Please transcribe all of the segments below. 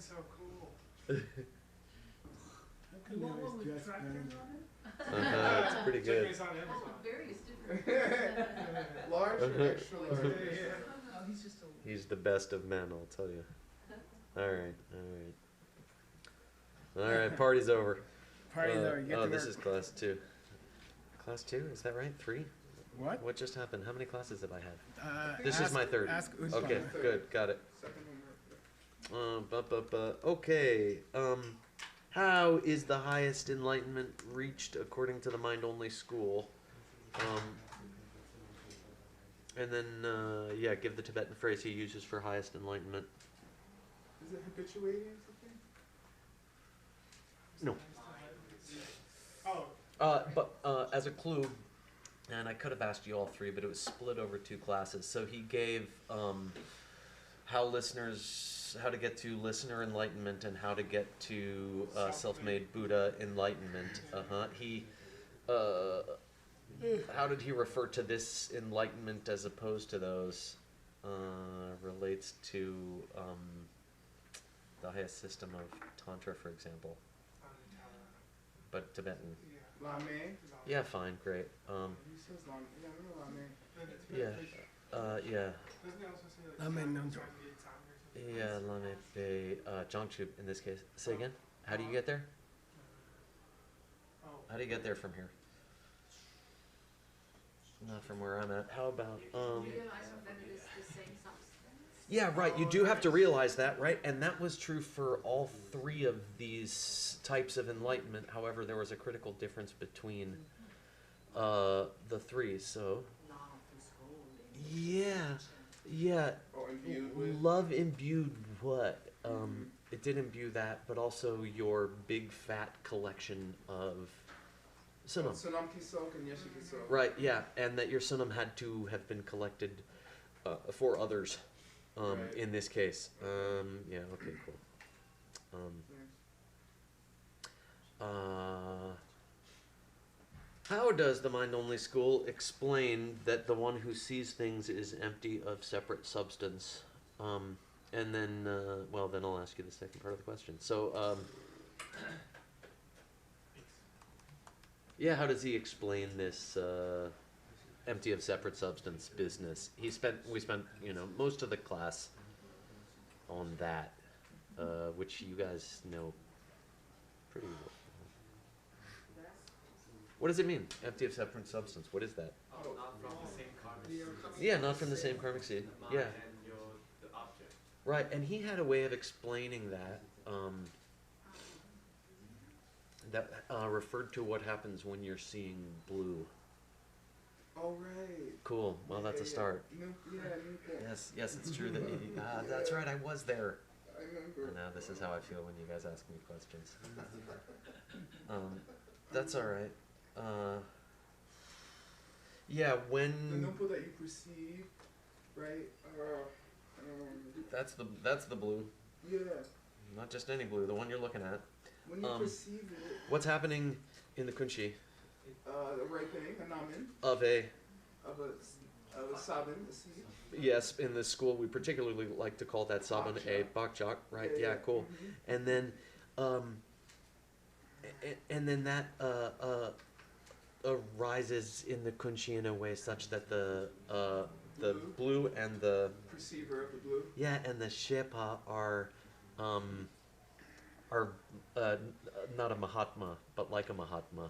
so cool. You want one with tractors on it? It's pretty good. It's on Amazon. Various different. Large or extra large? Oh, he's just a. He's the best of men, I'll tell you. Alright. Alright, party's over. Party's over. Get oh, to this work. is class 2. Class 2? Is that right? 3? What? What just happened? How many classes have I had? This Ask- is my 3rd. Ask Udpana. Okay, good, got it. Second homework. Okay. How is the highest enlightenment reached according to the mind-only school? And then, yeah, give the Tibetan phrase he uses for highest enlightenment. Is it habituating or something? No. Oh. But as a clue, and I could have asked you all 3, but it was split over 2 classes. So he gave how to get to listener enlightenment and how to get to self-made Buddha enlightenment. He, how did he refer to this enlightenment as opposed to those? Relates to the highest system of Tantra, for example. But Tibetan. Lame? Yeah, fine, great. He says lame. Yeah, I remember lame. Yeah. Doesn't he also say like Lame no. Yeah, Lame Be Jongchu in this case. Say again? How do you get there? How do you get there from here? Not from where I'm at. How about You realize that it is the same substance? yeah, right. You do have to realize that, right? And that was true for all 3 of these types of enlightenment. However, there was a critical difference between the 3. So yeah. Oh, imbued with? Love imbued what? It did imbue that, but also your big fat collection of sunam. Sunam Kisok and Yeshi Kisok. Right, yeah, and that your sunam had to have been collected for others Right. in this case. Yeah, okay, cool. How does the mind-only school explain that the one who sees things is empty of separate substance? And then, well, then I'll ask you the second part of the question. So, yeah, how does he explain this empty of separate substance business? We spent, most of the class on that, which you guys know pretty well. What does it mean? Empty of separate substance. What is that? Oh, not from the same karmic seed. Yeah, not from the same karmic seed. The Yeah. mind and the object. Right, and he had a way of explaining that that referred to what happens when you're seeing blue. Oh, right. Cool. Well, that's a start. Yeah. Yes, it's true that that's right. I was there. I remember. And now this is how I feel when you guys ask me questions. That's all right. Yeah, The when number that you perceive, right? that's the blue, Yeah. not just any blue, the one you're looking at. When you perceive it, What's happening in the kunchi the ripening, a namen, of of a sabin, a seed. yes, in this school we particularly like to call that saban a bakchak, right? Yeah, cool. And then that arises in the kunchi in a way such that the blue and the Perceiver of the blue. yeah and the shepa are not a mahatma but like a mahatma.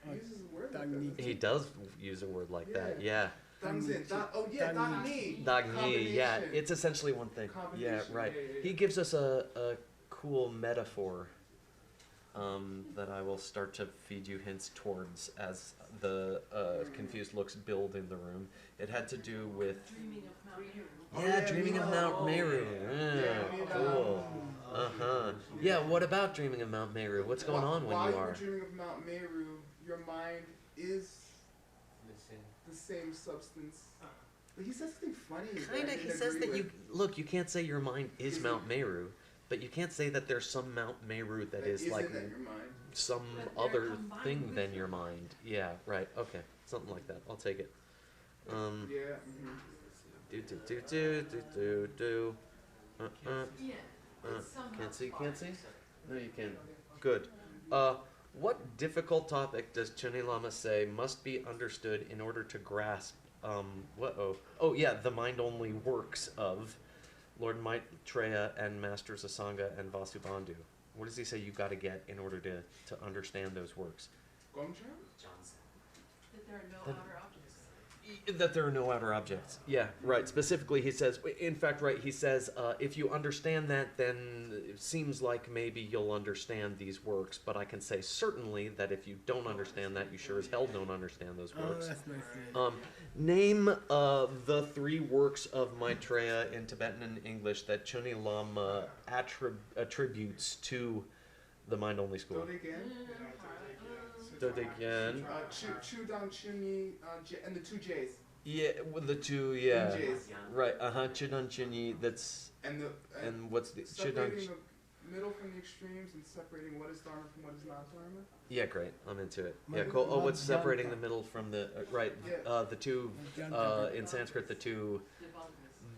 He uses a word like Dagni. that. He does use a word like that. Yeah. Dangzin. Dagni. Dagni. Yeah, Combination. it's essentially one thing. Yeah, Combination, right. yeah. He gives us a cool metaphor that I will start to feed you hints towards as the confused looks build in the room. It had to do with Dreaming of Mount Meru. dreaming of Mount Meru. Yeah, cool. Yeah, what about dreaming of Mount Meru? What's going on when While you you are? were dreaming of Mount Meru, your mind is the same substance. But he says something funny. that I Kinda, didn't he says agree that with. look, you can't say your mind is Mount Meru, but you can't say that there's some Mount Meru that is isn't like in your mind. some But they're other combined thing with than it. your mind. Yeah, right, okay. Something like that. I'll take it. Yeah. Do. Yeah, it's somehow So you can't see? No, you can. Good. What difficult topic does Chunni Lama say must be understood in order to grasp? Oh yeah, the mind-only works of Lord Maitreya and Masters Asanga and Vasubandhu. What does he say you got to get in order to understand those works? Gomcha? That there are no outer objects. That there are no outer objects. Yeah, right. Specifically, he says, in fact, right, he says, if you understand that, then it seems like maybe you'll understand these works, but I can say certainly that if you don't understand that, you sure as hell don't understand those works. Oh, that's nice. Name the 3 works of Maitreya in Tibetan and English that Chunni Lama attributes to the mind-only school. Dodegyan. Chudan, Chuni, and the 2 J's. Yeah, with the 2, yeah. J's. Right, Chidan Chuni, that's... And what's the... separating the middle from the extremes and separating what is Dharma from what is not Dharma. Yeah, great. I'm into it. Yeah, cool. Oh, what's separating the middle from the... right, the 2... in Sanskrit, the 2...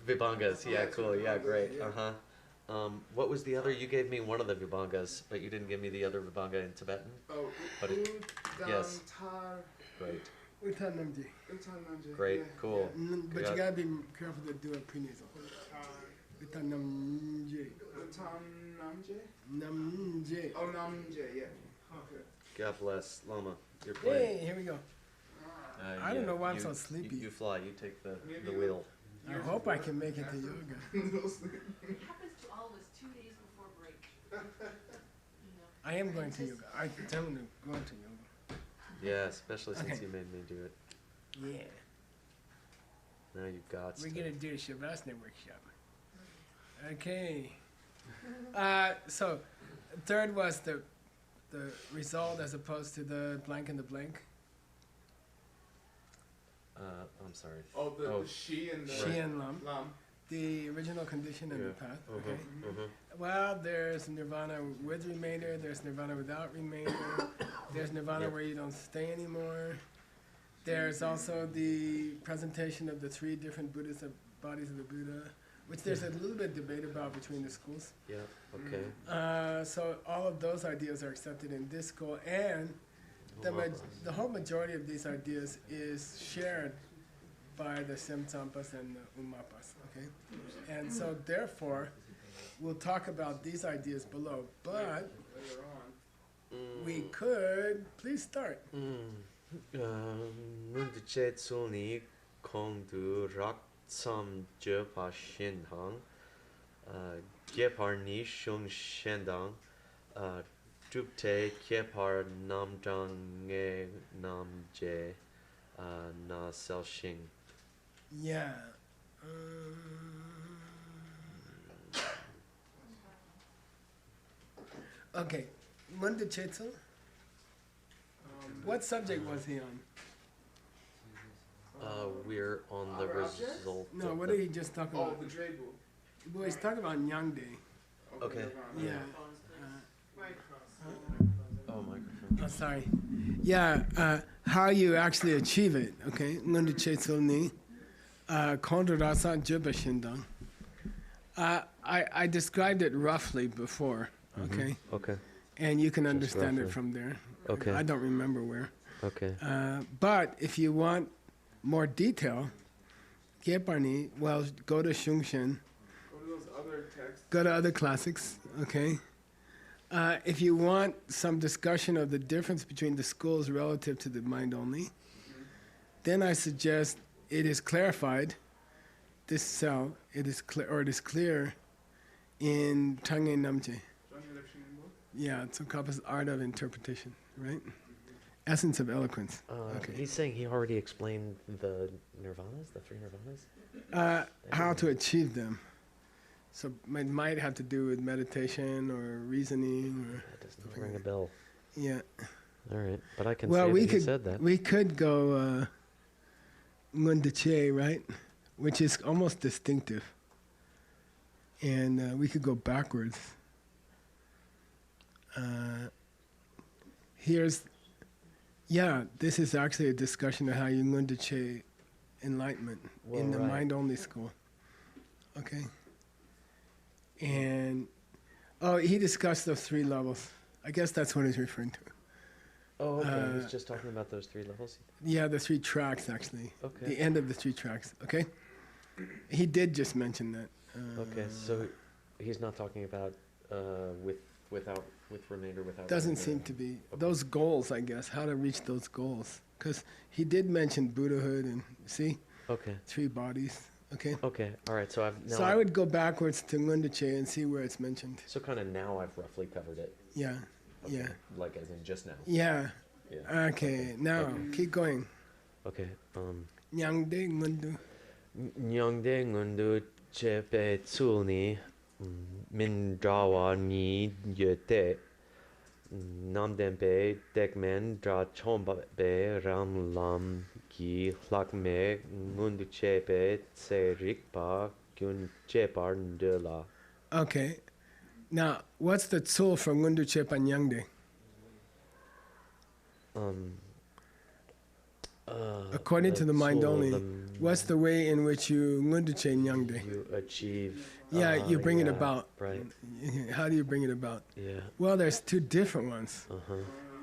Vibhangas. Yeah, cool. Yeah, great. What was the other? You gave me one of the Vibhangas, but you didn't give me the other Vibhanga in Tibetan. Oh, but yes. Great. Utanamji. Great. Cool. But you gotta be careful to do it prenatal. Utanamji. Namje. Oh, Namje, yeah. Okay. God bless. Lama, you're playing. Hey, here we go. I don't know why I'm so sleepy. You fly. You take the wheel. I hope I can make it to yoga. It happens to all of us 2 days before break. I am going to yoga. I tell them to go to yoga. Yeah, especially since you made me do it. Yeah. Now you got We're to. going to do a Shavasana workshop. Okay. So, third was the result as opposed to the blank and the blank. I'm sorry. The she and the... She and Lam. Lam. The original condition and the path. Okay. Uh-huh. Well, there's nirvana with remainder, there's nirvana without remainder, there's nirvana where you don't stay anymore. There's also the presentation of the 3 different Buddhist bodies of the Buddha, which there's a little bit of debate about between the schools. Yeah, okay. So all of those ideas are accepted in this school, and the whole majority of these ideas is shared by the Semtsampas and the Umapas, okay? And so therefore, we'll talk about these ideas below, but we could, please start. Nundiche tsuni kongdu rak tsam je pa shin hang, gepar ni shung shendang, dupte kepar namdang nge namje na sel shing. Yeah. Okay. Munda Chetsu? What subject was he on? We're on the result. No, what did he just talk about? Oh, the Drebu. Well, he's talking about Nyangde. Okay. Yeah. Oh, microphone. Oh, sorry. Yeah, how you actually achieve it, okay? Munda Chetsu ni kondrasa jubashindang. I described it roughly before, okay? Okay. And you can understand roughly. it from there. Okay. I don't remember where. Okay. But if you want more detail, Geparni, well, go to Shungshen. Go to those other texts. Go to other classics, okay? If you want some discussion of the difference between the schools relative to the mind only, then I suggest it is clarified, this cell, it is clear in Tangye Namche. Yeah, it's Tsongkhapa's art of interpretation, right? Essence of eloquence. Okay. He's saying he already explained the nirvanas, the 3 nirvanas? How to achieve them. So it might have to do with meditation or reasoning. Or That does not ring a bell. yeah. All right, but I can Well, say we that he could said that. we could go Ngundache, right? Which is almost distinctive. And we could go backwards. This is actually a discussion of how you Ngundache enlightenment in the mind-only school. Okay? And, Oh, he discussed those 3 levels. I guess that's what he's referring to. Oh, okay. He's Uh, just talking about those 3 levels. Yeah, the 3 tracks, actually. Okay. The end of the 3 tracks, okay? He did just mention that. Okay, so he's not talking about with remainder without. Doesn't remainder. seem to be. Okay. Those goals, I guess, how to reach those goals. Because he did mention Buddhahood and, see, Okay. 3 bodies, okay? Okay. All right. So I've now. So I would go backwards to Ngunduche and see where it's mentioned. So kind of now I've roughly covered it. Yeah, Okay. yeah, Like as in just now. yeah. Yeah. Okay, now, Okay. keep going. Okay. Nyangde Ngundu. Nyongde ngundu chepe tsulni min drawa ni yete namdempe dekmen dra chomba be ram lam ki lakme ngundu chepe tse rikpa kyun chepar ndela. Okay, now, what's the tsul from Ngunduche Panyangde? According to the mind soul, only, what's the way in which you Ngunduche Nyangde? you achieve? Yeah, you bring it yeah, about. Right. How do you bring it about? Yeah. Well, there's 2 different ones, Uh-huh.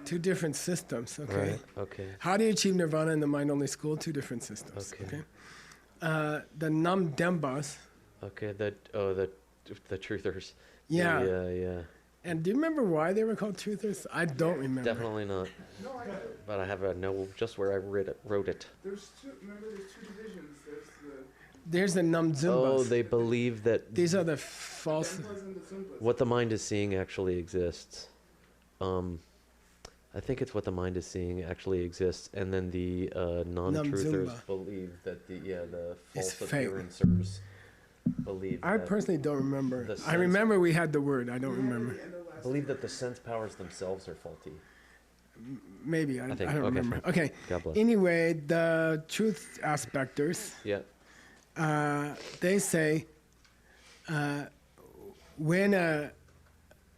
2 different systems, okay? Right. Okay. How do you achieve nirvana in the mind only school? 2 different systems, Okay. okay? The Nam Dembas, Okay. The truthers. yeah. Yeah. And do you remember why they were called truthers? I don't remember. Definitely not. No, I got it. But I have a know just where I wrote it. There's 2. Remember, there's 2 divisions. There's the There's the Nam Zimbas. Oh, they believe that These are the false. Zempas and the Zumpas. what the mind is seeing actually exists. I think it's what the mind is seeing actually exists, and then the non-truthers Zumba. believe that the It's false fake. appearancers believe I that personally don't remember. the I sense- remember we had the word. I don't remember. believe that the sense powers themselves are faulty. Maybe I think- don't okay, remember. fine. Okay. God bless. Anyway, the truth aspectors, Yeah. they say when a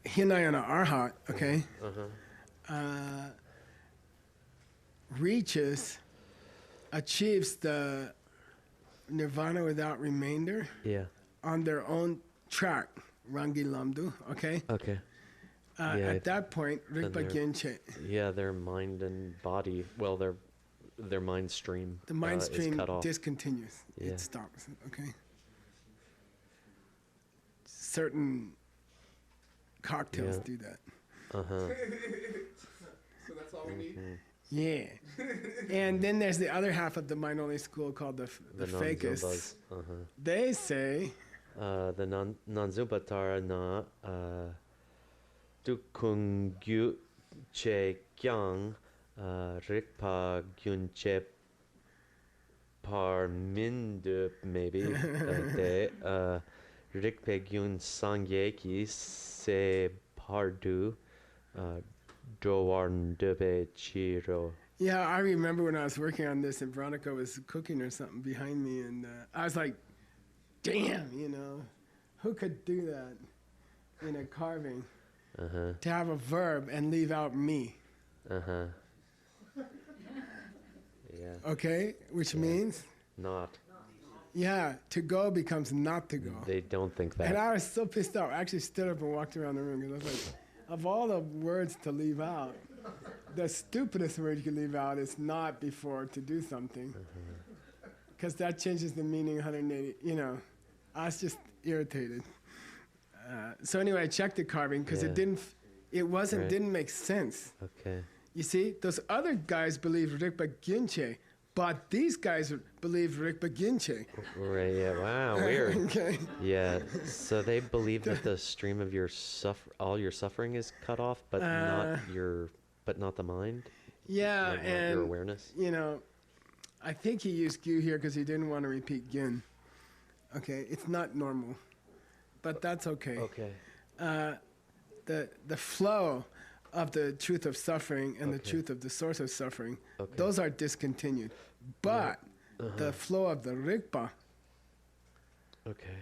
Hinayana Arhat, okay, Uh-huh. achieves the nirvana without remainder Yeah. on their own track, Rangi Lamdu, okay? Okay. Yeah, At that point, then Rigpa they're- Gyinche, Yeah, their mind and body. Well, their mind stream. the mind is stream cut off. discontinues. Yeah. It stops, okay? Certain cocktails Yeah. do that. Uh-huh. So that's all we need. Mhm. Yeah. And then there's the other half of the mind only school called the The fakists. non-Zumbas. Uh-huh. They say, The non-Zumbatara na Dukungyu che kyang Rikpa gyunche par mindu maybe de Rikpe gyun sangyeki se pardu dowarndube chiro. yeah, I remember when I was working on this and Veronica was cooking or something behind me, and I was like, damn, who could do that in a carving? Uh-huh. To have a verb and leave out me, Uh-huh. Yeah. okay? Which Yeah. means, Not. yeah, to go becomes not to go. They don't think And that. I was so pissed off. I actually stood up and walked around the room because I was like, of all the words to leave out, the stupidest word you can leave out is not before to do something. Because that changes the meaning 180, I was just irritated. So anyway, I checked the carving because Yeah. Right. didn't make sense. Okay. You see, those other guys believe Rigpa Gyinche, but these guys believe Rigpa Gyinche. Right, yeah. Wow, weird. Okay. Yeah. So they believe that the stream of your all your suffering is cut off, but not the mind. Yeah, Like, not and your awareness. I think he used Gyu here because he didn't want to repeat Gin. Okay, it's not normal, but that's okay. Okay. The flow of the truth of suffering and the Okay. truth of the source of suffering, Okay. those are discontinued. But the flow of the Rigpa, Okay.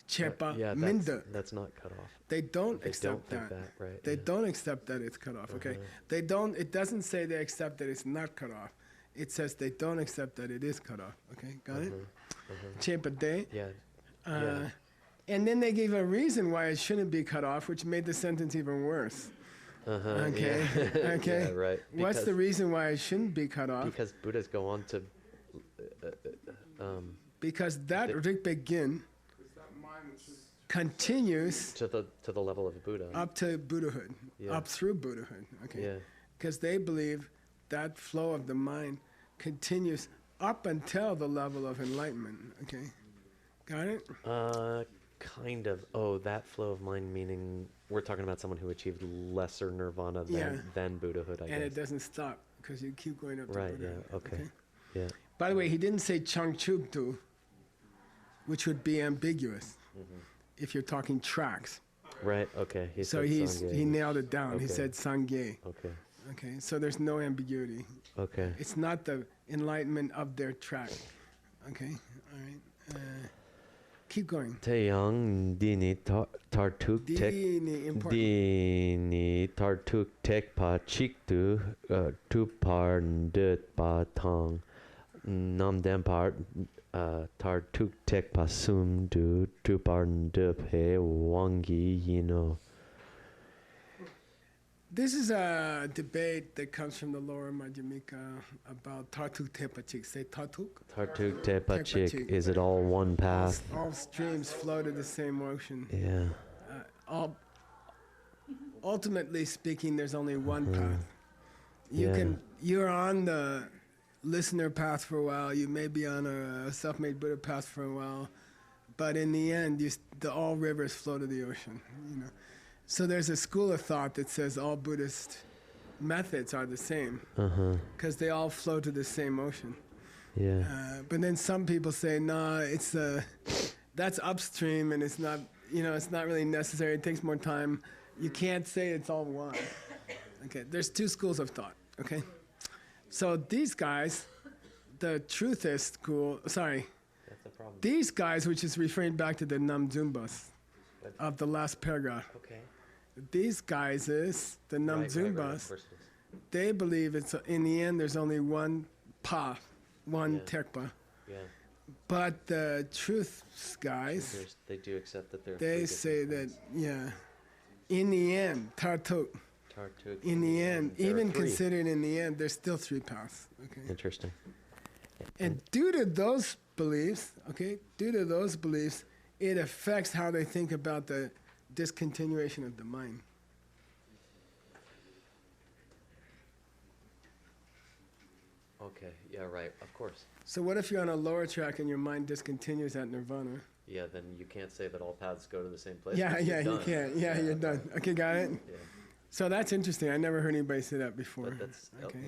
Chepa, Yeah, Minda, that's not cut off. they don't They accept don't think that. that, right? They yeah. don't accept that it's cut off, okay? They don't, it doesn't say they accept that it's not cut off. It says they don't accept that it is cut off, okay? Got it? Chepa de. Yeah. Uh, And then they gave a reason why it shouldn't be cut off, which made the sentence even worse. Okay. Yeah. Okay. Yeah, right. What's the Because- reason why it shouldn't be cut off? Because Buddhas go on to, Because that the- Rikbegin It's that mind which is continues to the level of Buddha. up to Buddhahood, Yeah. up through Buddhahood. Okay. Yeah. Because they believe that flow of the mind continues up until the level of enlightenment. Okay. Got it? Kind of. Oh, that flow of mind, meaning we're talking about someone who achieved lesser nirvana Yeah. than Buddhahood, I And it guess. doesn't stop because you keep going up to Right, Buddhahood. yeah, okay. Yeah. By the way, he didn't say Changchubtu, which would be ambiguous if you're talking tracks. Right, okay. He So said he Sangye. nailed it down. He Okay. said Sangye. Okay, Okay, so there's no ambiguity. okay. It's not the enlightenment of their track. Okay, all right. Keep going. Taeyang dini tartuk tek Dini, important. dini tartuk tek pa chiktu tu par ndut pa tong nam dem par tartuk tek pa sum du tu par ndut he wangi yino. This is a debate that comes from the lower Madhyamika about Tartuk Tepachik. Say Tartuk. Tartuk te pa chik, Chik. is it all one path? All streams flow to the same ocean. Yeah. Ultimately speaking, there's only one Mhm. path. You're on the listener path for a while. You may be on a self-made Buddha path for a while, but in the end, all rivers flow to the ocean. You know, so there's a school of thought that says all Buddhist methods are the same Uh-huh. because they all flow to the same ocean. Yeah. But then some people say, no, that's upstream, and it's not really necessary. It takes more time. You can't say it's all one. Okay, there's two schools of thought. Okay, so these guys, the truthist school. Sorry, That's the problem. these guys, which is referring back to the Namzumbas of the last paragraph. Okay. These guys is the Namzumbas. First They believe it's in the end. There's only one path, one Yeah. tekpa. yeah. But the truth guys, They do accept that they're they say that, in the end, Tartuk, Tartuk. in the end, there are even three. considered in the end, there's still three paths. Okay. Interesting. And due to those beliefs, it affects how they think about the discontinuation of the mind. Okay. Yeah. Right. Of course. So what if you're on a lower track and your mind discontinues at nirvana? Yeah. Then you can't say that all paths go to the same place. Yeah, 'cause you're you done. can't. Yeah, you're done. Okay, got it? Yeah. So that's interesting. I never heard anybody say that before. But that's Okay.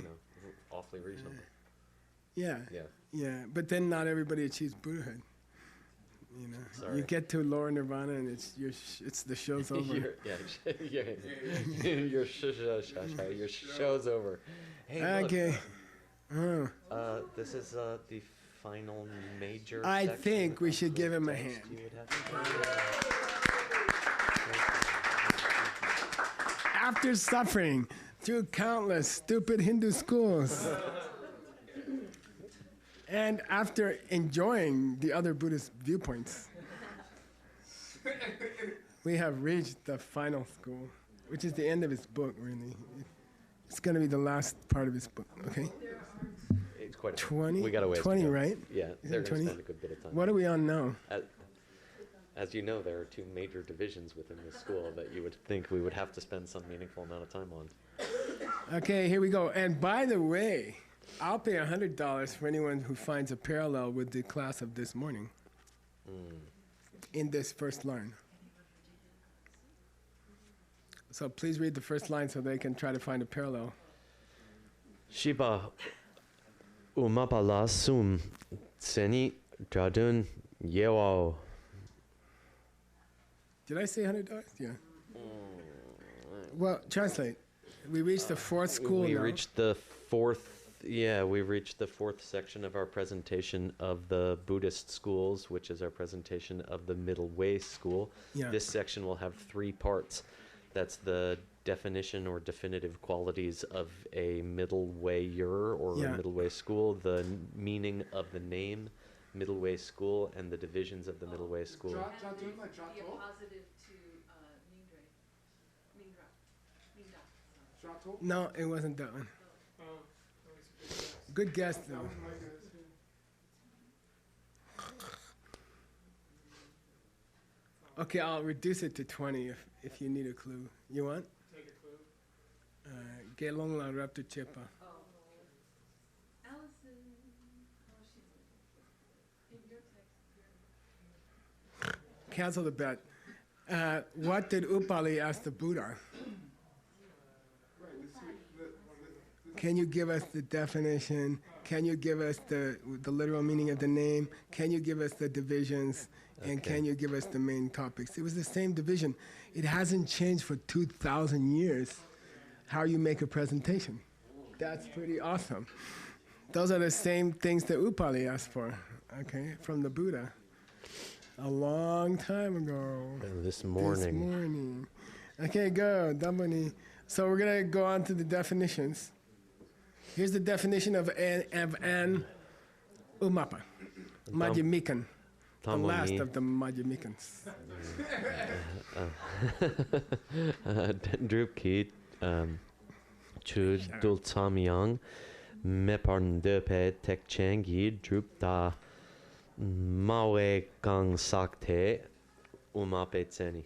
awfully reasonable. Yeah, Yeah. yeah. But then not everybody achieves Buddhahood. You know, Sorry. you get to lower nirvana and it's the show's over. Your show's over. Hey, look, Okay. this is the final major. I section think we of should the give him a text. hand. You would have to- After suffering through countless stupid Hindu schools, and after enjoying the other Buddhist viewpoints, we have reached the final school, which is the end of his book, really. It's going to be the last part of his book, okay? It's quite a 20? We got a ways 20, to go. right? Yeah, Is they're it going to 20? spend a good bit of time. What are we on now? As you know, there are two major divisions within this school that you would think we would have to spend some meaningful amount of time on. Okay, here we go. And by the way, I'll pay $100 for anyone who finds a parallel with the class of this morning in this first line. So please read the first line so they can try to find a parallel. Shiba umapala sum seni jadun yewao. Did I say $100? Yeah. Well, translate. We reached the fourth school We now. reached the fourth section of our presentation of the Buddhist schools, which is our presentation of the Middle Way school. Yeah. This section will have three parts. That's the definition or definitive qualities of a middle wayer or Yeah. a middle way school, the meaning of the name, middle way school and the divisions of the middle way school. Ja, And ja, the, like the Jato? oppositive to Mingdra. Mingda. Mingda. Jato? No, it wasn't that one. Oh, that was a good guess. Good guess, That though. was my guess, too. Okay, I'll reduce it to 20 if you need a clue. You want? Take a clue. Gelong la raptor chepa. Oh. Allison. Oh, she's in your text. Cancel the bet. What did Upali ask the Buddha? Right, Can you give us the definition? Can you give us the literal meaning of the name? Can you give us the divisions? And Okay. can you give us the main topics? It was the same division. It hasn't changed for 2,000 years how you make a presentation. That's pretty awesome. Those are the same things that Upali asked for, okay, from the Buddha. A long time ago. This morning. This morning. Okay, go, Dambani. So we're gonna go on to the definitions. Here's the definition of an umapa, Madhyamikan, the last of the Madhyamikans. Drupki Chu Dul Samyang Meparn Depe Tek Changi Drupta Mawe Gang Sakte Umape Tseni.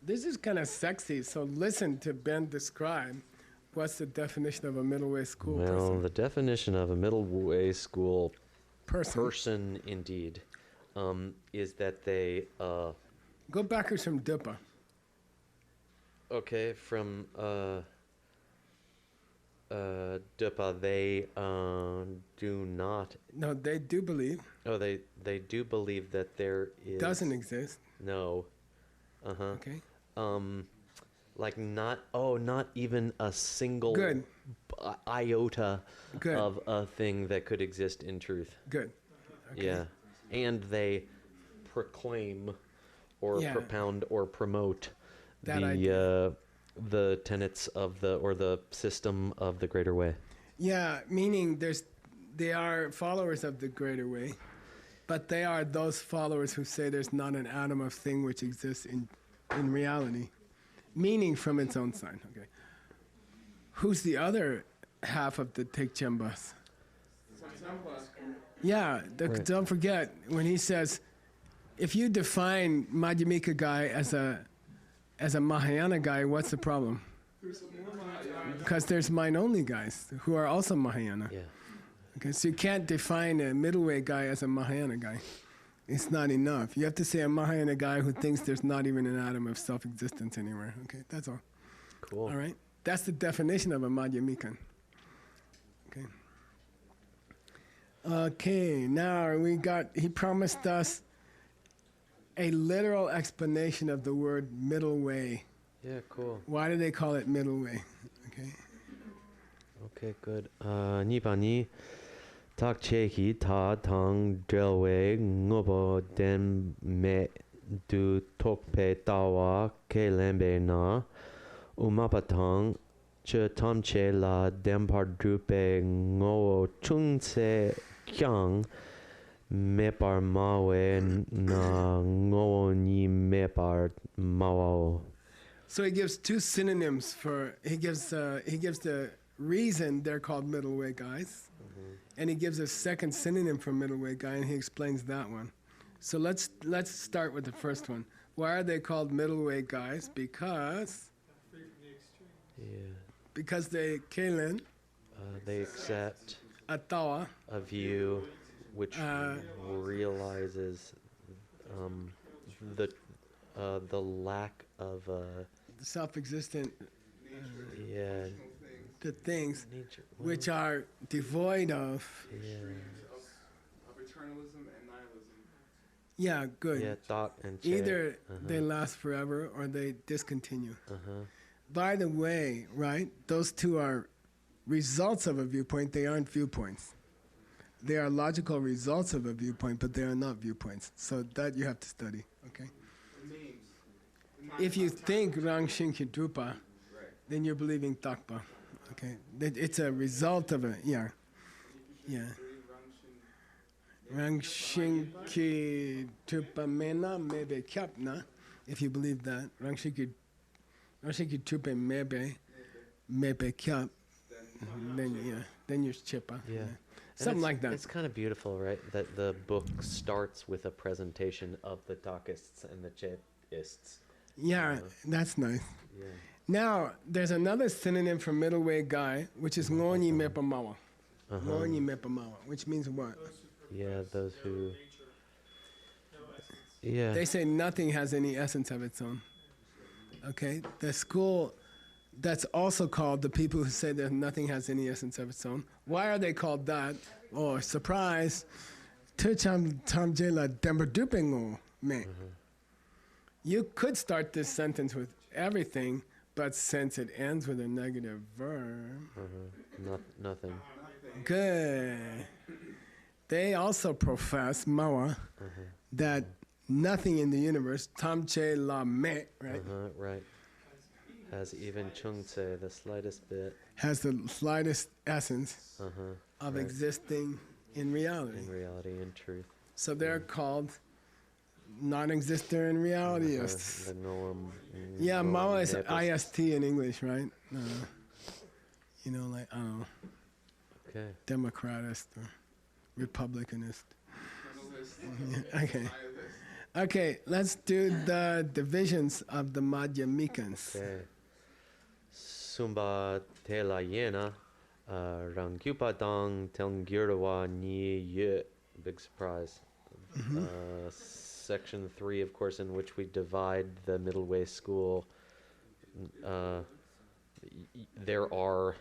This is kind of sexy, so listen to Ben describe what's the definition of a middle way school Well, the definition of a middle way school person indeed is that they Go backwards from Dupa. okay from Dupa they do not No, they do believe. they do believe that there is Doesn't exist. no Okay. like not even a single Good. iota Good. of a thing that could exist in truth. Good. Okay. Yeah. And they proclaim or Yeah. propound or promote That the tenets of the system of the greater way. Yeah, meaning they are followers of the greater way, but they are those followers who say there's not an atom of thing which exists in reality, meaning from its own side. Okay. Who's the other half of the Tekchembas? Yeah, Right. don't forget when he says, if you define Madhyamika guy as a Mahayana guy, what's the problem? Because there's mind-only guys who are also Mahayana. Yeah. Okay, so you can't define a middle way guy as a Mahayana guy. It's not enough. You have to say a Mahayana guy who thinks there's not even an atom of self-existence anywhere. Okay, that's all. Cool. All right? That's the definition of a Madhyamikan. Okay. Okay, now he promised us a literal explanation of the word middle way. Yeah, cool. Why do they call it middle way? Okay. Okay, good. Nipani tak chehi ta tang drelwe ngobo den me du tokpe tawa ke lembe na umapatang che tamche la dempar drupe ngo chungse kyang mepar mawe na ngo ni mepar mawao. So he gives two synonyms for he gives the reason they're called middle way guys, and he gives a second synonym for middle way guy, and he explains that one. So let's start with the first one. Why are they called middle way guys? Because Free from the extreme. Yeah. because they kelen They accept atawa a view which realizes the lack of self-existent yeah the things nature which are devoid of Of eternalism and nihilism. yeah good yeah thought and either they last forever or they discontinue. By the way, right, those two are results of a viewpoint. They aren't viewpoints. They are logical results of a viewpoint, but they are not viewpoints. So that you have to study, okay? The names. If you think Rang Shinki Drupa, Right. then you're believing Takpa, okay? It's a result of a, yeah. Rangshinki tupamena mebe kyapna, if you believe that. Rangshinki tupe mebe kyap, then you're chipa. Yeah. Something it's, like that. It's kind of beautiful, right? That the book starts with a presentation of the Takists and the Chetists. Yeah, that's nice. Yeah. Now, there's another synonym for middle way guy, which is ngonyi mepamawa. Ngonyi mepamawa, which means what? Yeah, those who. Nature, no essence. Yeah. They say nothing has any essence of its own. Okay? The school that's also called the people who say that nothing has any essence of its own. Why are they called that? Oh, surprise. You could start this sentence with everything, but since it ends with a negative verb, Nothing. good. They also profess, Mawa, that nothing in the universe, tamche la me, right, Right. Has even chungtse, the slightest bit. has the slightest essence of Right. existing in reality. In reality, in truth. So they're called non-exister in realityists. The norm. Yeah, Mawa is norm-ists. IST in English, right? You know, like, I don't know, Okay. Democratist or Republicanist. Yeah, okay. Okay, let's do the divisions of the Madhyamikans. Okay. Sumba tela yena, rangyupa dang tengyurwa ni ye. Big surprise. Section 3, of course, in which we divide the middle way school. There are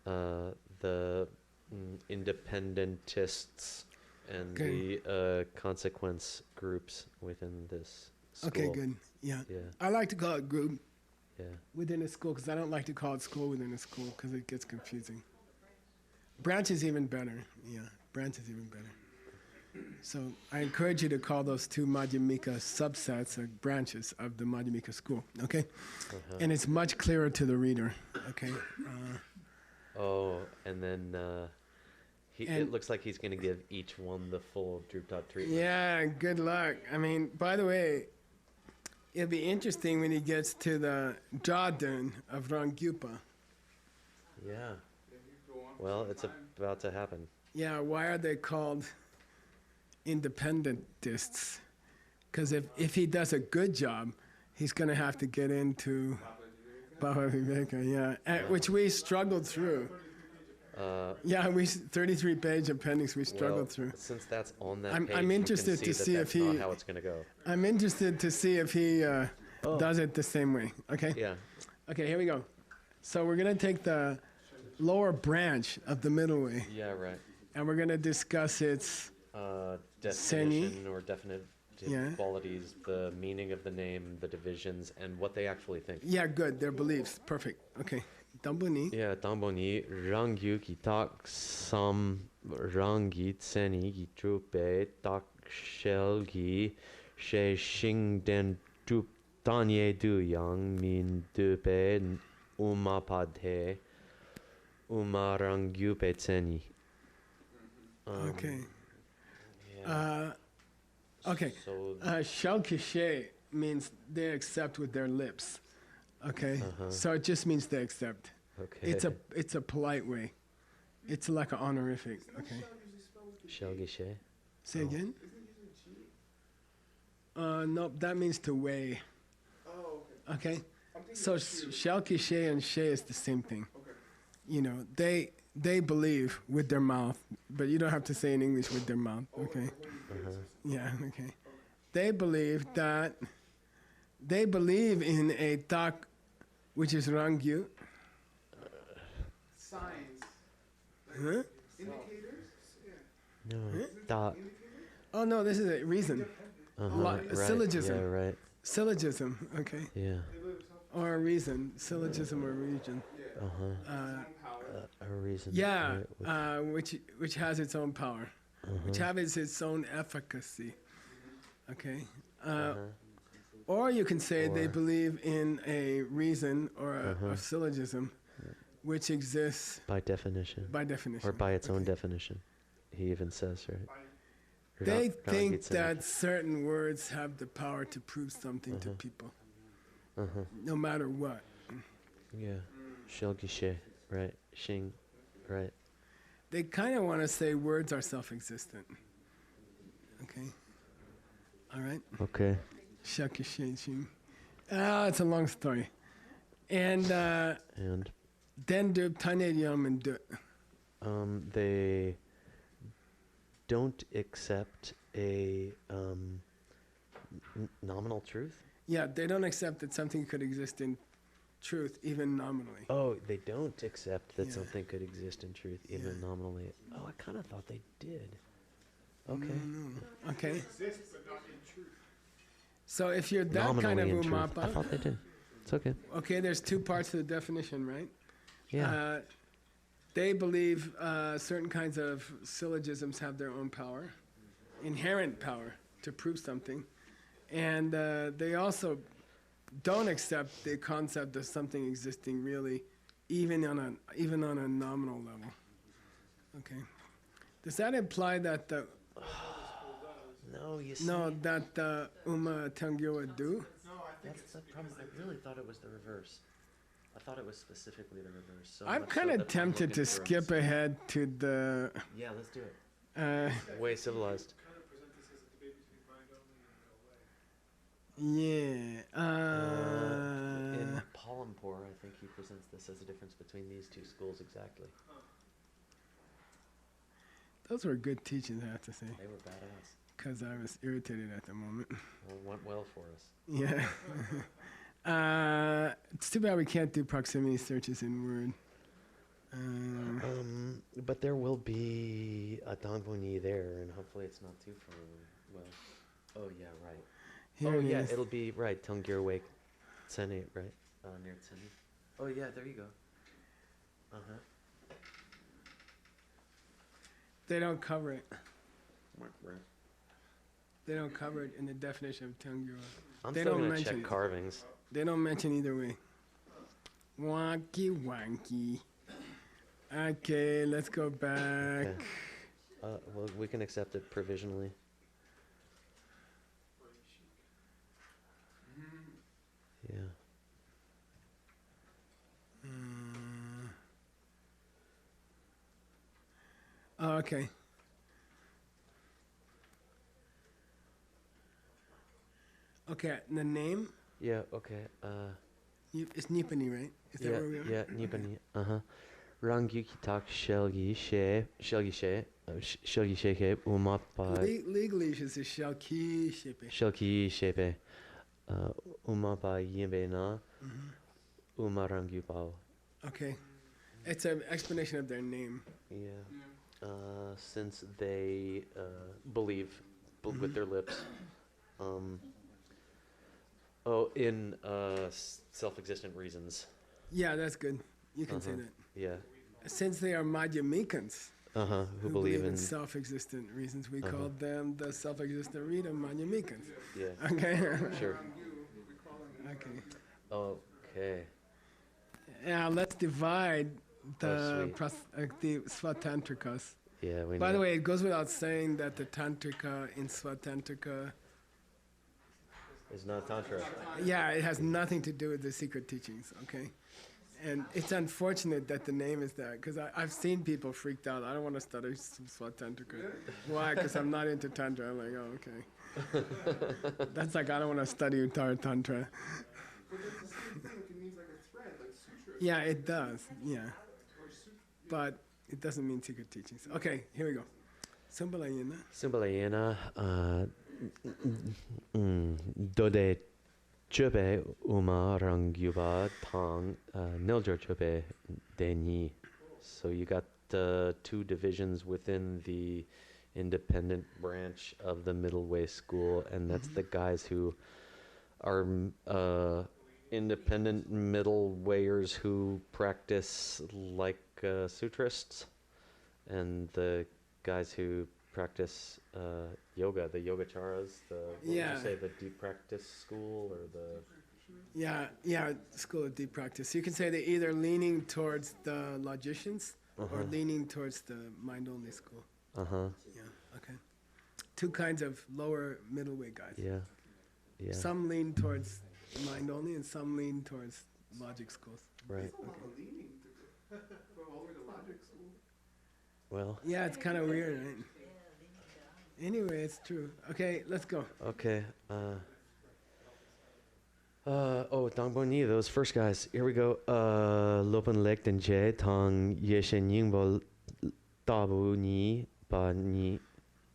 the independentists and the consequence groups within this school. Okay, good. Yeah. Yeah, I like to call it group yeah. within a school because I don't like to call it school within a school because it gets confusing. Branch is even better. Yeah, branch is even better. So I encourage you to call those two Madhyamika subsets or branches of the Madhyamika school, okay? And it's much clearer to the reader, okay? Oh, and then it And- looks like he's going to give each one the full Drupal treatment. Yeah, good luck. I mean, by the way, it'll be interesting when he gets to the Jadun of Rangyupa. Yeah. Well, it's about to happen. Yeah, why are they called independentists? Because if he does a good job, he's going to have to get into Bhava Viveka, which we struggled through. Yeah, 33-page appendix we struggled Well, through. since that's on that I'm- page, I'm you interested can to see see that if that's not he- how it's going to go. I'm interested to see if he does it the same way, okay? Yeah. Okay, here we go. So we're going to take the lower branch of the middle way, Yeah, right. and we're going to discuss its Definition or definite Yeah. qualities, the meaning of the name, the divisions, and what they actually think. yeah, good, their beliefs. Perfect. Okay. Dambuni. Yeah, tamboni rangyu ki tak sam rangi tseni ki trupe tak shel ki she shing den trup tanye du yang min dupe uma padhe uma rangyu pe tseni. Okay. Yeah. Okay. So Shalkishe means they accept with their lips. Okay. So it just means they accept. okay. It's a polite way. It's like an honorific. Okay. Shelgishe. Say again. No, that means to weigh. Oh, okay. Okay. So Shalkishe and She is the same thing. Okay. You know, they believe with their mouth, but you don't have to say in English with their mouth. Okay. Yeah. Okay. They believe in a tak, which is rangyu. Signs. Huh? Indicators? Yeah. No. Da. Oh no, this is a reason. Right. Syllogism. Yeah, right. Syllogism. Okay. Yeah. Or a reason. Syllogism or region. A reason. Yeah. right, Which has its own power, which has its own efficacy. Okay. Or you can say they Or- believe in a reason or a syllogism, which exists by definition. by definition. Or by its own Okay. definition. He even says, right? They think that certain words have the power to prove something to people, no matter what. Yeah. Syllogism, right? Xing, right? They kind of want to say words are self-existent. Okay? All right? Okay. Syllogism. It's a long story. And And then do Taneyam and do. they don't accept a nominal truth. Yeah, they don't accept that something could exist in truth, even nominally. Oh, they don't accept that Yeah. something could exist in truth, even nominally. Oh, I kind of thought they did. Okay. No. Okay. Exists, but not in truth. So if you're that Nominally kind of in truth. I umapa, thought they did. It's okay. okay, there's two parts to the definition, right? Yeah. They believe certain kinds of syllogisms have their own power, inherent power to prove something. And they also don't accept the concept of something existing really, even on a nominal level. Okay. Does that imply that the No, you see. that the Uma Tangyua do? No, I think That's the problem. I really thought it was the reverse. I thought it was specifically the reverse. So I'm much so kind that of I'm tempted looking to for skip ahead to the. Yeah, let's do it. Uh, Way civilized. Kind of present this as a debate between mind only and no way. yeah. In Palampur, I think he presents this as a difference between these two schools exactly. Those were good teachings, I have to say, They were badass. because I was irritated at the moment. Well, it went well for us. Yeah. It's too bad we can't do proximity searches in Word. But there will be a Dongvuni there, and hopefully it's not too far. Well, oh yeah, right. Here Oh it yeah, is. it'll be right. Tungir Wake, Tsene, right? Near Tsene. Oh yeah, there you go. Uh-huh. They don't cover it. Right. They don't cover it in the definition of Tangyua. I'm They still don't gonna mention check it. carvings. They don't mention either way. Wonky wanky. Okay, let's go back. Okay. Well, we can accept it provisionally. Yeah. Oh, okay. Okay, the name Yeah. Okay. it's Nipani, right? Is that Yeah. where we are? Yeah. Nipani. Rangyuki tak shelgi she sheke umapa Legally, you should say Shalki Shipe. shelki shepe umapa yimbe na umarangyu pao. Okay. It's an explanation of their name. Yeah. Since they believe with their lips. In self-existent reasons. Yeah, that's good. You can say that. Yeah. Since they are Madhyamikans, Who believe in self-existent reasons, we call them the self-existent Rita Madhyamikans. yeah. Okay. Sure. Okay. Okay. Now let's divide the sweet. the Svatantrikas. Yeah. We By know. the way, it goes without saying that the Tantrika in Svatantrika, It's not tantra. yeah, it has nothing to do with the secret teachings, okay? And it's unfortunate that the name is that, because I've seen people freaked out. I don't want to study Svatantrika. Why? Because I'm not into Tantra. I'm like, oh, okay. That's like, I don't want to study Uttara Tantra. But it's the same thing. It means like a thread, like sutra. Yeah, it does, yeah. Or But it doesn't mean secret teachings. Okay, here we go. Sumbalayana. Symbolayena dode chobe uma rangyuba tang niljo chobe deni. So you got the two divisions within the independent branch of the middle way school, and that's the guys who are independent middle wayers who practice like sutrists, and the guys who practice yoga, the yogacharas, what would Yeah. you say, the deep practice school, or the Yeah, school of deep practice. You can say they're either leaning towards the logicians or leaning towards the mind-only school. uh-huh. Yeah, okay. two kinds of lower middle way guys. Yeah. Yeah. Some lean towards mind only, and some lean towards logic schools. Right. It's a lot of leaning to go all the way to logic school. Well. Yeah, it's kind of weird, right? Anyway, it's true. Okay, let's go. Okay. Dongbo Ni, those first guys. Here we go. Lopen Lek Den Jie Tang Yeshen Yingbo Dabu Ni Ba Ni.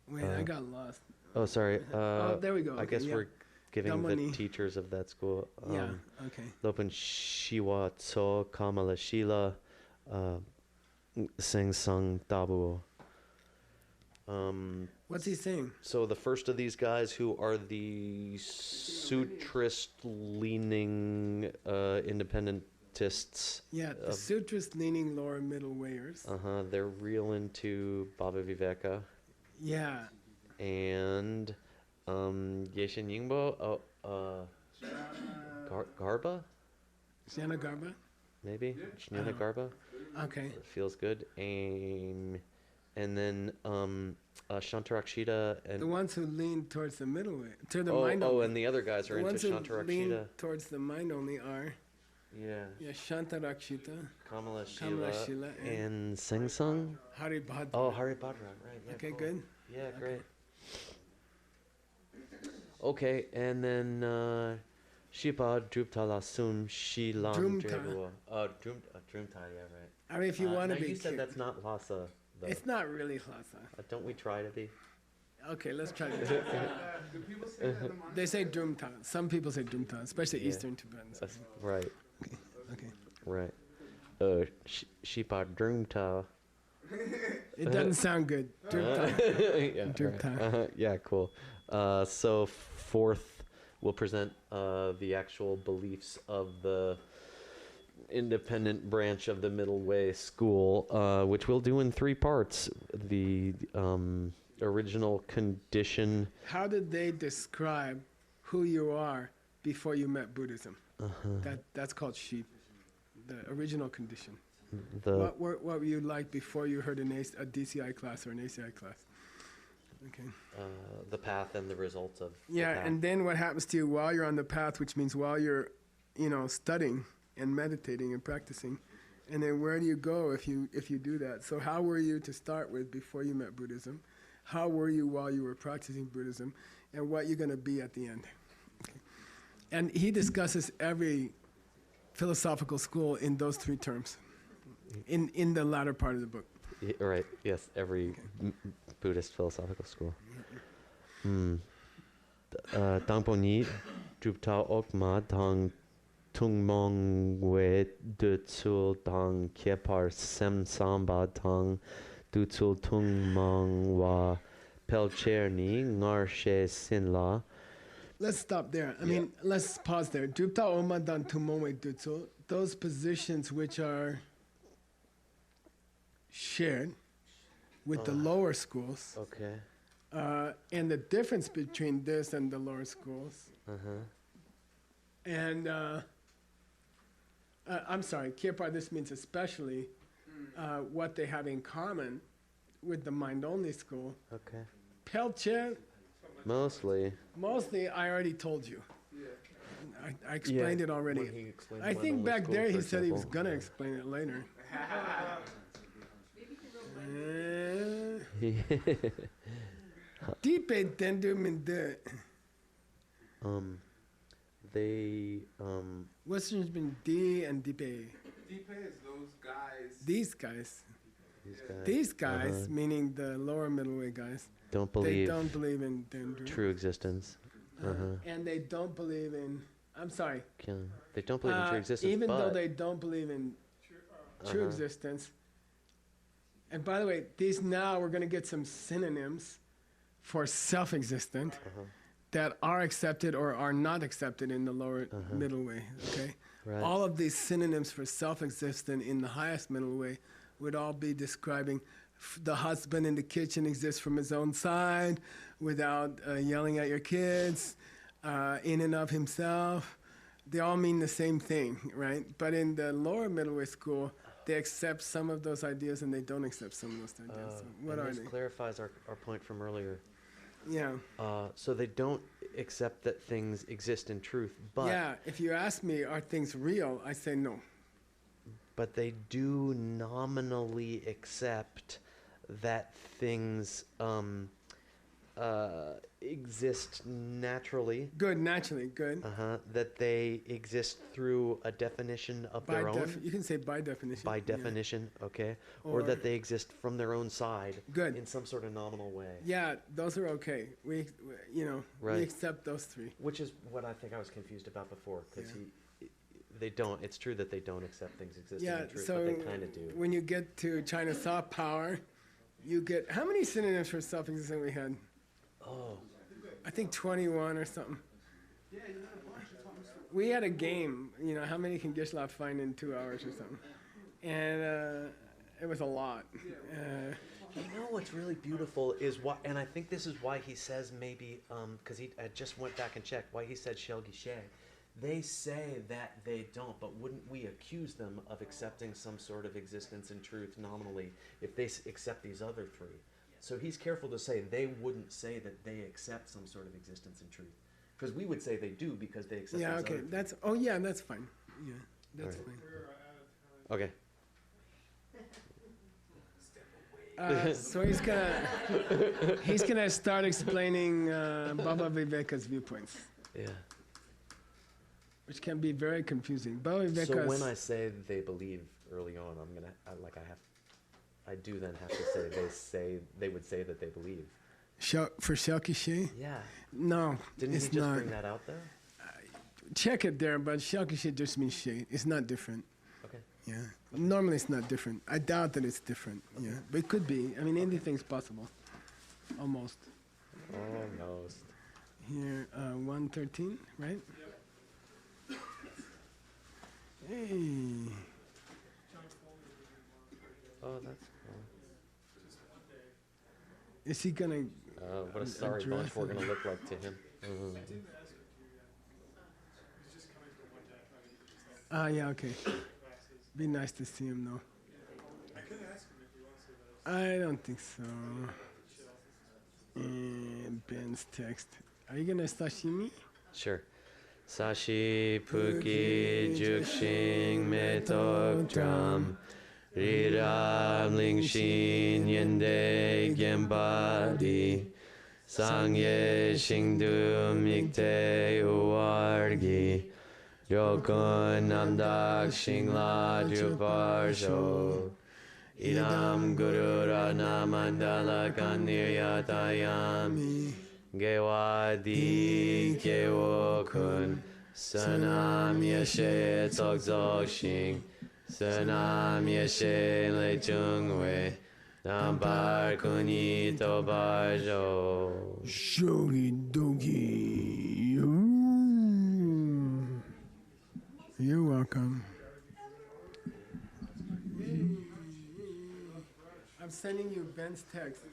Wait, I got lost. Oh, sorry. There we go. I guess we're giving Dongbo the Ni. teachers of that school. Yeah, okay. Lopen Shiwa Tso Kamala Shila Seng Sung Dabu. What's he saying? So the first of these guys, who are the sutrist-leaning independentists. Yeah, the sutrist-leaning lower middle wayers. They're real into Baba Viveka. Yeah. And Yeshen Yingbo, Garba, Jnana Garba? maybe? Jnana Garba. Okay. Feels good. And then Shantarakshita and The ones who lean towards the middle way, to the oh, mind only. and the other guys are The into ones who lean Shantarakshita. towards the mind only are Yeah. Shantarakshita, Kamala Kamala Shila Shila, and Sing Sung. Haribhadra. Oh, Haribhadra, right? Yeah, Okay, cool. good. Yeah, great. Okay, and then Shipa Druptala Sum Shilam Drumta. Drevua. Drumta, yeah, right. I mean, if you want now to be you said cute. that's not Lhasa, though. It's not really Lhasa. Don't we try to be? Okay, let's try it. Do people say that in the They say Drumta. Some people say Drumta, especially Yeah. Eastern Tibetans. That's right, Okay. right. Shipa Drumta. It doesn't sound good. Drumta. Yeah, Drupta. right. Yeah, cool. So fourth, we'll present the actual beliefs of the independent branch of the Middle Way school, which we'll do in 3 parts. The original condition. How did they describe who you are before you met Buddhism? That's called sheep. The original condition. What were you like before you heard a DCI class or an ACI class? Okay. The path and the results of the Yeah, path. and then what happens to you while you're on the path, which means while you're, studying and meditating and practicing, and then where do you go if you do that? So how were you to start with before you met Buddhism? How were you while you were practicing Buddhism, and what you're going to be at the end? Okay. And he discusses every philosophical school in those 3 terms, in the latter part of the book. Right. Yes. Every Buddhist philosophical school. Dangpo Ni Drupta Okma Dang Tung Mong We De Tsul Dang Kiepar Sem Samba Dang Du Tsul Tung Mong Wa Pelcher Ni Ngar She Sin La. Let's stop there. I mean, let's pause there. Drupta Oma Dan Tumowe Dutsu, those positions which are shared with the lower schools, Okay. and the difference between this and the lower schools. And I'm sorry, Kirpa, this means especially what they have in common with the mind-only school. Okay. Pelchen, Mostly. mostly I already told you. Yeah. I explained it already. When he explained I think mind-only back school, there he for said he was example. gonna explain it later. Maybe he wrote Deep dendu minde. They Western's been D and Deep. Deepe is those guys. These guys. these guys These guys, meaning the lower middle way guys, don't they believe don't believe in Dendru. true existence. And they don't believe in, I'm sorry, They don't believe in true existence. even but though they don't believe in true existence. And by the way, these now we're going to get some synonyms for self-existent that are accepted or are not accepted in the lower middle way. Okay, Right. all of these synonyms for self-existent in the highest middle way would all be describing the husband in the kitchen exists from his own side without yelling at your kids, in and of himself. They all mean the same thing, right? But in the lower middle way school, they accept some of those ideas and they don't accept some of those ideas. So what and are this they? clarifies our point from earlier. Yeah. So they don't accept that things exist in truth, but Yeah, if you ask me, are things real? I say no. but they do nominally accept that things exist naturally. Good, naturally, good. That they exist through a definition of By their own. you can say by definition. By yeah. definition, okay, or that they exist from their own side. Good. In some sort of nominal way. Yeah, those are okay. We Right. we accept those three. Which is what I think I was confused about before, because Yeah. they don't. It's true that they don't accept things existing Yeah, in truth, so but they kind of do. when you get to China soft power, you get how many synonyms for self-existent we had? Oh, I think 21 or something. Yeah, you had a bunch of times. We had a game, how many can Gishlov find in 2 hours or something? And it was a lot. you know what's really beautiful is why, and I think this is why he says maybe, because I just went back and checked why he said Shel Gishe. They say that they don't, but wouldn't we accuse them of accepting some sort of existence in truth nominally if they accept these other three? So he's careful to say they wouldn't say that they accept some sort of existence in truth, because we would say they do because they accept. Yeah, these okay, other three. that's fine. Yeah, that's Alright. fine. We're out of time. Okay. So he's gonna start explaining Baba Viveka's viewpoints, Yeah. which can be very confusing. Baba Viveka's. So when I say that they believe early on, I do then have to say they would say that they believe. For Shelkishe? Yeah. No, Didn't it's he just not. bring that out there? Check it there, but Shelkishe just means shade. It's not different. Okay. Yeah. Normally it's not different. I doubt that it's different. Yeah. But it could be. I mean, anything's possible. Almost. Almost. Here, 113, right? Hey. Oh, that's cool. Is he gonna? What a sorry address bunch we're it? gonna look like to him. He's just coming for one day. I mean, Yeah, okay. classes. Be nice to see him, though. I could ask him if he wants to, but I don't think so. And Ben's text. Are you gonna sashimi? Sure. Sashi Puki Jukshin Metok Drum Rira Lingshin Yende Gembadi Sangye Shingdu Mikte Uargi Yokun Namdak Shingla Juparsho Idam Guru Rana Mandala Kaniryatayami Gewadi Gewokun Sanam Yeshe Tsok Shing Sanam Yeshe Le Chungwe Nambar Kuni Tobarjo Shogi dogi. You're welcome. I'm sending you Ben's text.